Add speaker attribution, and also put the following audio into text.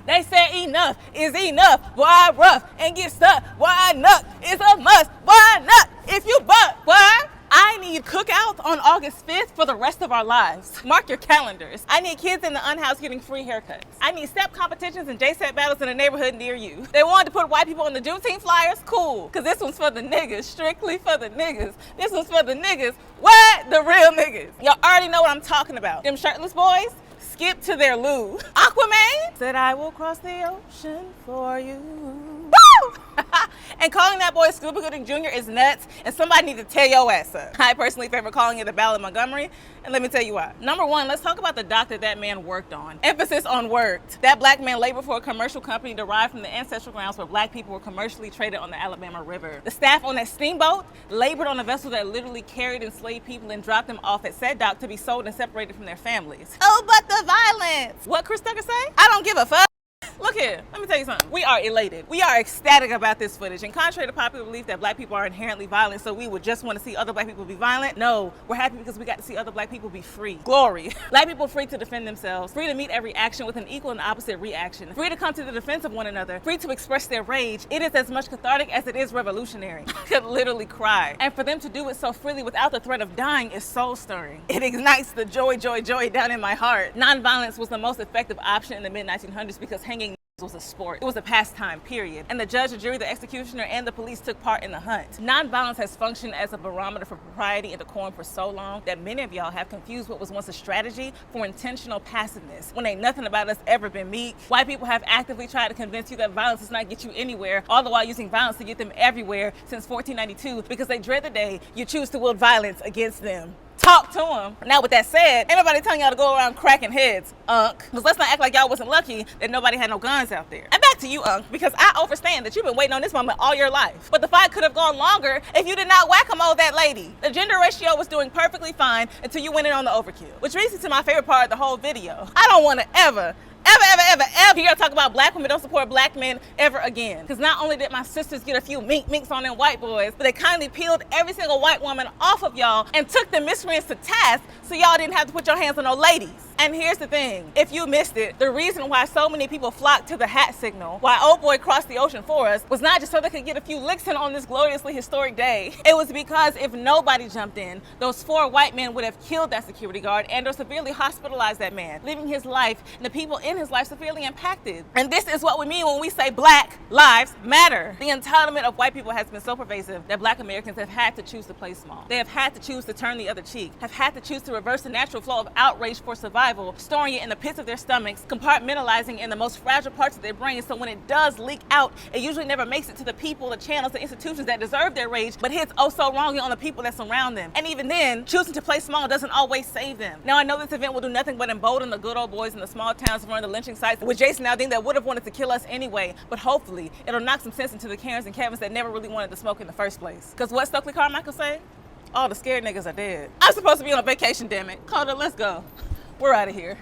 Speaker 1: They said enough is enough. Why rough and get stuck? Why nut? It's a must. Why not? If you butt, why? I need cookouts on August 5th for the rest of our lives. Mark your calendars. I need kids in the unhoused getting free haircuts. I need step competitions and J-set battles in a neighborhood near you. They wanted to put white people on the Juneteenth flyers? Cool. Because this one's for the niggas. Strictly for the niggas. This one's for the niggas. What? The real niggas. Y'all already know what I'm talking about. Them shirtless boys? Skip to their loo. Aquaman said, I will cross the ocean for you. Woo! And calling that boy Scuba Gooding Jr. is nuts, and somebody need to tear your ass up. I personally favor calling it the Ballad of Montgomery, and let me tell you why. Number one, let's talk about the dock that man worked on. Emphasis on worked. That black man labored for a commercial company derived from the ancestral grounds where black people were commercially traded on the Alabama River. The staff on that steamboat labored on a vessel that literally carried enslaved people and dropped them off at said dock to be sold and separated from their families. Oh, but the violence. What Chris Tucker say? I don't give a fuck. Look here, let me tell you something. We are elated. We are ecstatic about this footage. And contrary to popular belief that black people are inherently violent, so we would just want to see other black people be violent, no, we're happy because we got to see other black people be free. Glory. Black people free to defend themselves, free to meet every action with an equal and opposite reaction, free to come to the defense of one another, free to express their rage. It is as much cathartic as it is revolutionary. I could literally cry. And for them to do it so freely without the threat of dying is soul stirring. It ignites the joy down in my heart. Nonviolence was the most effective option in the mid-1900s because hanging was a sport. It was a pastime, period. And the judge, the jury, the executioner, and the police took part in the hunt. Nonviolence has functioned as a barometer for propriety and decorum for so long that many of y'all have confused what was once a strategy for intentional passiveness. When ain't nothing about us ever been meek. White people have actively tried to convince you that violence does not get you anywhere, all the while using violence to get them everywhere since 1492 because they dread the day you choose to wield violence against them. Talk to them. Now with that said, ain't nobody telling y'all to go around cracking heads, Unc. Because let's not act like y'all wasn't lucky that nobody had no guns out there. And back to you, Unc, because I understand that you've been waiting on this moment all your life. But the fight could have gone longer if you did not whack-a-mole that lady. The gender ratio was doing perfectly fine until you went in on the overkill. Which brings me to my favorite part of the whole video. I don't want to ever hear y'all talk about black women don't support black men ever again. Because not only did my sisters get a few minks on them white boys, but they kindly peeled every single white woman off of y'all and took the miscreants to task so y'all didn't have to put your hands on no ladies. And here's the thing, if you missed it, the reason why so many people flocked to the hat signal, why old boy crossed the ocean for us, was not just so they could get a few licks in on this gloriously historic day. It was because if nobody jumped in, those 4 white men would have killed that security guard and or severely hospitalized that man, leaving his life and the people in his life severely impacted. And this is what we mean when we say Black Lives Matter. The entitlement of white people has been so pervasive that black Americans have had to choose to play small. They have had to choose to turn the other cheek, have had to choose to reverse the natural flow of outrage for survival, storing it in the pits of their stomachs, compartmentalizing in the most fragile parts of their brains, so when it does leak out, it usually never makes it to the people, the channels, the institutions that deserve their rage, but hits oh so wrongly on the people that surround them. And even then, choosing to play small doesn't always save them. Now I know this event will do nothing but embolden the good old boys in the small towns around the lynching sites with Jason Aldean that would have wanted to kill us anyway, but hopefully it'll knock some sense into the Karens and Kevins that never really wanted to smoke in the first place. Because what Stokely Carmichael say? All the scared niggas are dead. I'm supposed to be on vacation, damn it. Calder, let's go. We're out of here.